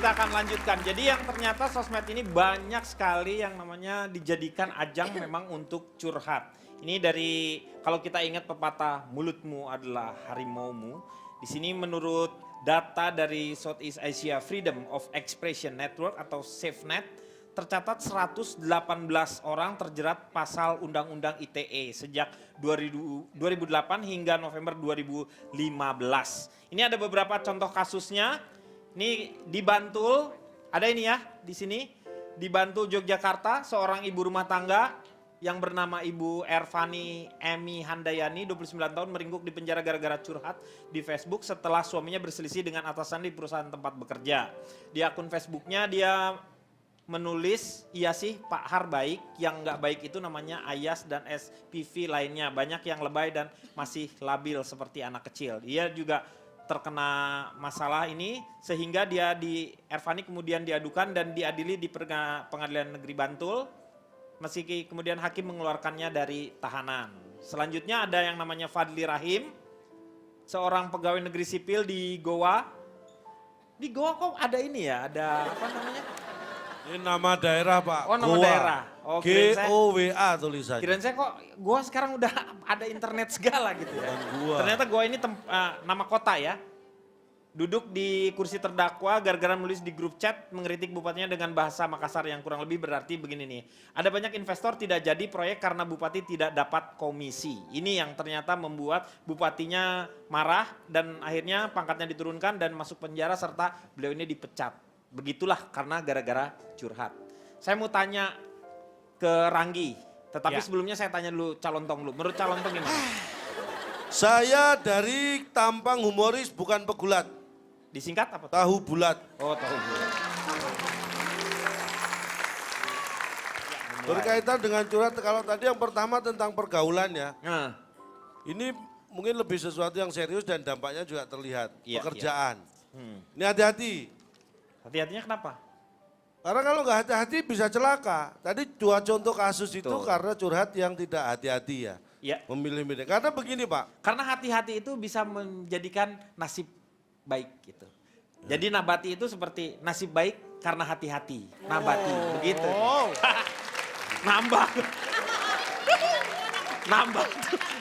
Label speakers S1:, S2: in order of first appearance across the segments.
S1: kita akan lanjutkan. Jadi yang ternyata sosmed ini banyak sekali yang namanya dijadikan ajang memang untuk curhat. Ini dari kalau kita ingat pepatah mulutmu adalah harimaumu. Di sini menurut data dari Southeast Asia Freedom of Expression Network atau SafeNet, tercatat 118 orang terjerat pasal Undang-Undang ITE sejak 2008 hingga November 2015. Ini ada beberapa contoh kasusnya. Ini di Bantul, ada ini ya di sini. Di Bantul, Yogyakarta, seorang ibu rumah tangga yang bernama Ibu Ervani Emi Handayani, 29 tahun, meringkuk di penjara gara-gara curhat di Facebook setelah suaminya berselisih dengan atasan di perusahaan tempat bekerja. Di akun Facebooknya dia menulis, iya sih Pak Har baik, yang nggak baik itu namanya Ayas dan SPV lainnya. Banyak yang lebay dan masih labil seperti anak kecil. Dia juga terkena masalah ini sehingga dia Ervani kemudian diadukan dan diadili di Pengadilan Negeri Bantul. Meski kemudian hakim mengeluarkannya dari tahanan. Selanjutnya ada yang namanya Fadli Rahim, seorang pegawai negeri sipil di Goa. Di Goa kok ada ini ya, ada apa namanya?
S2: Ini nama daerah Pak.
S1: Oh nama daerah. Oh,
S2: G-O-W-A tulisannya.
S1: Kirain saya kok Goa sekarang udah ada internet segala gitu ya. Ternyata Goa ini nama kota ya. Duduk di kursi terdakwa gara-gara menulis di grup chat mengkritik bupatinya dengan bahasa Makassar yang kurang lebih berarti begini nih. Ada banyak investor tidak jadi proyek karena bupati tidak dapat komisi. Ini yang ternyata membuat bupatinya marah dan akhirnya pangkatnya diturunkan dan masuk penjara serta beliau ini dipecat. Begitulah karena gara-gara curhat. Saya mau tanya ke Ranggi, tetapi sebelumnya saya tanya dulu calon tong dulu. Menurut calon tong gimana?
S2: Saya dari tampang humoris bukan pegulat.
S1: Disingkat apa?
S2: Tahu bulat.
S1: Oh tahu bulat.
S2: Berkaitan dengan curhat, kalau tadi yang pertama tentang pergaulan ya.
S1: Nah.
S2: Ini mungkin lebih sesuatu yang serius dan dampaknya juga terlihat.
S1: Iya,
S2: pekerjaan.
S1: Iya.
S2: Ini hati-hati.
S1: Hati-hatinya kenapa?
S2: Karena kalau nggak hati-hati bisa celaka. Tadi dua contoh kasus itu
S1: Betul.
S2: karena curhat yang tidak hati-hati ya.
S1: Iya.
S2: Memilih-milih. Karena begini Pak.
S1: Karena hati-hati itu bisa menjadikan nasib baik gitu. Jadi nabati itu seperti nasib baik karena hati-hati. Nabati, begitu. Nambah. Nambah.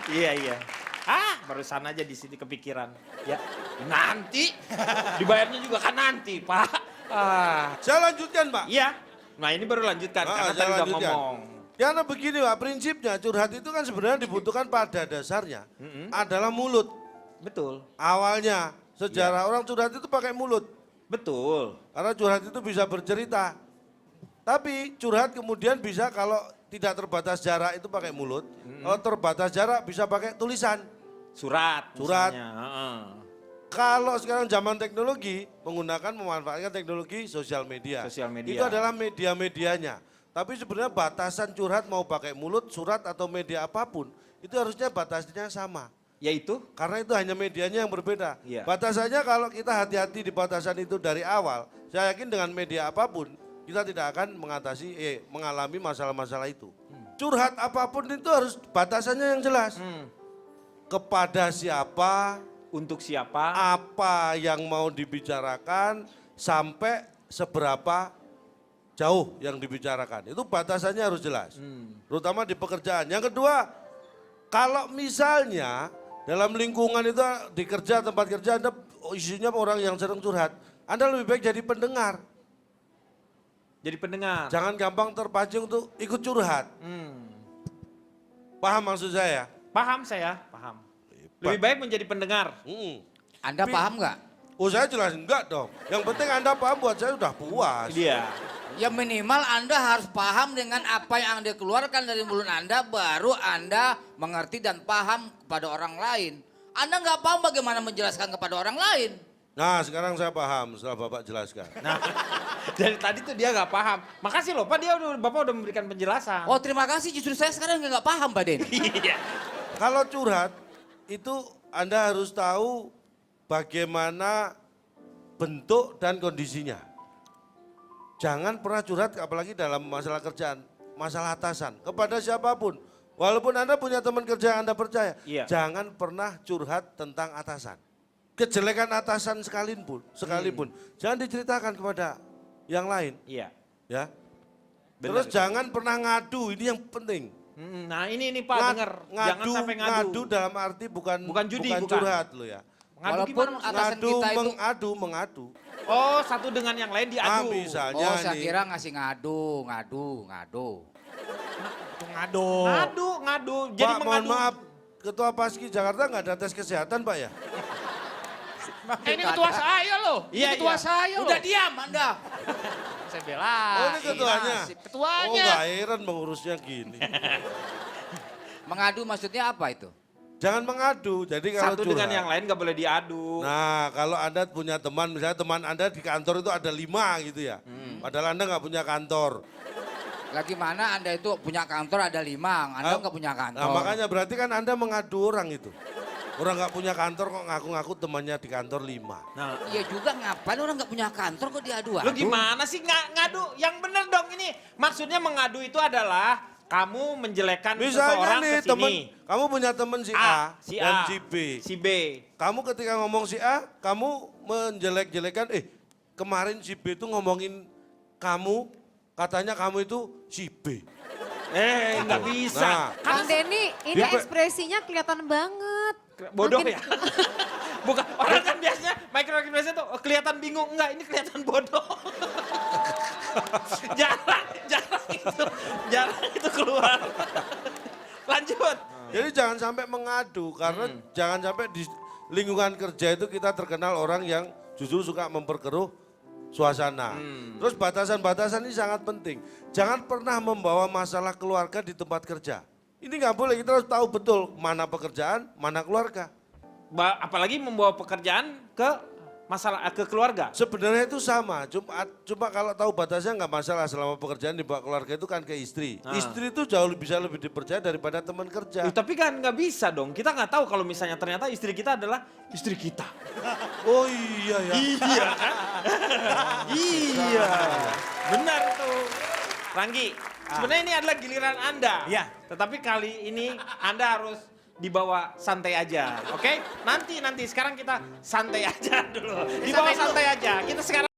S1: Iya. Barusan aja di sini kepikiran. Ya, nanti dibayarnya juga kan nanti, Pak.
S2: Saya lanjutkan Pak.
S1: Iya. Nah, ini baru lanjutkan karena tadi udah ngomong.
S2: Karena begini Pak, prinsipnya curhat itu kan sebenarnya dibutuhkan pada dasarnya adalah mulut.
S1: Betul.
S2: Awalnya sejarah orang curhat itu pakai mulut.
S1: Betul.
S2: Karena curhat itu bisa bercerita. Tapi curhat kemudian bisa kalau tidak terbatas jarak itu pakai mulut. Kalau terbatas jarak bisa pakai tulisan.
S1: Surat.
S2: Surat.
S1: Misalnya.
S2: Kalau sekarang zaman teknologi memanfaatkan teknologi sosial media.
S1: Sosial media.
S2: Itu adalah media-medianya. Tapi sebenarnya batasan curhat mau pakai mulut, surat atau media apapun itu harusnya batasnya sama.
S1: Yaitu?
S2: Karena itu hanya medianya yang berbeda.
S1: Iya.
S2: Batasannya kalau kita hati-hati di batasan itu dari awal, saya yakin dengan media apapun kita tidak akan mengalami masalah-masalah itu. Curhat apapun itu harus batasannya yang jelas. Kepada siapa,
S1: Untuk siapa?
S2: apa yang mau dibicarakan, sampai seberapa jauh yang dibicarakan. Itu batasannya harus jelas. Terutama di pekerjaan. Yang kedua, kalau misalnya dalam lingkungan itu di kerja, tempat kerja Anda isinya orang yang sering curhat, Anda lebih baik jadi pendengar.
S1: Jadi pendengar.
S2: Jangan gampang terpancing untuk ikut curhat. Paham maksud saya?
S1: Paham saya, paham. Lebih baik menjadi pendengar.
S3: Anda paham nggak?
S2: Oh saya jelas enggak dong. Yang penting Anda paham buat saya udah puas.
S1: Iya.
S3: Ya minimal Anda harus paham dengan apa yang Anda keluarkan dari mulut Anda, baru Anda mengerti dan paham kepada orang lain. Anda nggak paham bagaimana menjelaskan kepada orang lain.
S2: Nah sekarang saya paham setelah Bapak jelaskan.
S1: Nah, dari tadi tuh dia nggak paham. Makasih loh Pak, Bapak udah memberikan penjelasan.
S3: Oh terima kasih, justru saya sekarang nggak paham Pak Den.
S1: Iya.
S2: Kalau curhat itu Anda harus tahu bagaimana bentuk dan kondisinya. Jangan pernah curhat apalagi dalam masalah kerjaan, masalah atasan, kepada siapapun. Walaupun Anda punya teman kerja yang Anda percaya,
S1: Iya.
S2: jangan pernah curhat tentang atasan. kejelekan atasan sekalipun, jangan diceritakan kepada yang lain,
S1: Iya.
S2: ya.
S1: Benar
S2: Terus
S1: itu.
S2: jangan pernah ngadu, ini yang penting.
S1: Nah ini Pak denger, jangan sampai ngadu.
S2: Ngadu dalam arti bukan
S1: judi, bukan.
S2: curhat lo ya.
S1: Ngadu
S3: Walaupun
S1: gimana maksudnya?
S3: atasan kita itu
S2: Mengadu.
S1: Oh satu dengan yang lain diadu.
S2: Misalnya
S3: oh saya
S2: nih.
S3: kira ngasih ngadu.
S1: Ngadu. Jadi
S2: Pak, mohon
S1: mengadu.
S2: maaf, Ketua Paski Jakarta nggak ada tes kesehatan Pak ya?
S4: Ini ketua saya loh.
S1: Iya,
S4: Ini ketua
S1: iya.
S4: saya loh.
S3: Udah diam Anda.
S4: Saya bela.
S2: Oh ini ketuanya?
S4: Ketuanya.
S2: Oh nggak heran mengurusnya gini.
S3: Mengadu maksudnya apa itu?
S2: Jangan mengadu, jadi kalau
S1: Satu dengan
S2: curhat.
S1: yang lain gak boleh diadu.
S2: Nah, kalau Anda punya teman, misalnya teman Anda di kantor itu ada 5 gitu ya. Padahal Anda nggak punya kantor.
S3: Lagi mana Anda itu punya kantor ada 5, Anda nggak punya kantor.
S2: Nah, makanya berarti kan Anda mengadu orang itu. Orang nggak punya kantor kok ngaku-ngaku temannya di kantor 5.
S1: Nah,
S3: Iya juga ngapain orang nggak punya kantor kok diadu-adu?
S1: lu gimana sih ngadu? Yang bener dong ini. Maksudnya mengadu itu adalah kamu menjelekkan
S2: Misalnya
S1: seseorang
S2: nih
S1: ke sini.
S2: kamu punya teman si A,
S1: si
S2: dan
S1: A,
S2: si B.
S1: si B.
S2: Kamu ketika ngomong si A, kamu menjelek-jelekan, kemarin si B itu ngomongin kamu, katanya kamu itu si B.
S1: Nggak bisa.
S2: Nah,
S5: Kang Denny, ini
S2: Dia-
S5: ekspresinya kelihatan banget.
S1: Bodoh
S5: Makin-
S1: ya? Bukan, orang kan biasanya microexpression tuh kelihatan bingung. Enggak, ini kelihatan bodoh. jarang itu keluar. Lanjut.
S2: jadi jangan sampai mengadu, karena jangan sampai di lingkungan kerja itu kita terkenal orang yang justru suka memperkeruh suasana. Terus batasan-batasan ini sangat penting. Jangan pernah membawa masalah keluarga di tempat kerja. Ini nggak boleh, kita harus tahu betul mana pekerjaan, mana keluarga.
S1: Apalagi membawa pekerjaan ke masalah ke keluarga.
S2: Sebenarnya itu sama, cuma kalau tahu batasnya nggak masalah. Selama pekerjaan dibawa keluarga itu kan ke istri.
S1: Nah.
S2: Istri itu jauh bisa lebih dipercaya daripada teman kerja.
S1: Tapi kan nggak bisa dong. Kita nggak tahu kalau misalnya ternyata istri kita adalah istri kita.
S2: Oh iya ya.
S1: Iya kan? Iya. Benar tuh. Ranggi, sebenarnya ini adalah giliran Anda.
S6: Iya.
S1: Tetapi kali ini Anda harus dibawa santai aja, oke? Nanti sekarang kita santai aja dulu. Dibawa santai aja. Kita sekarang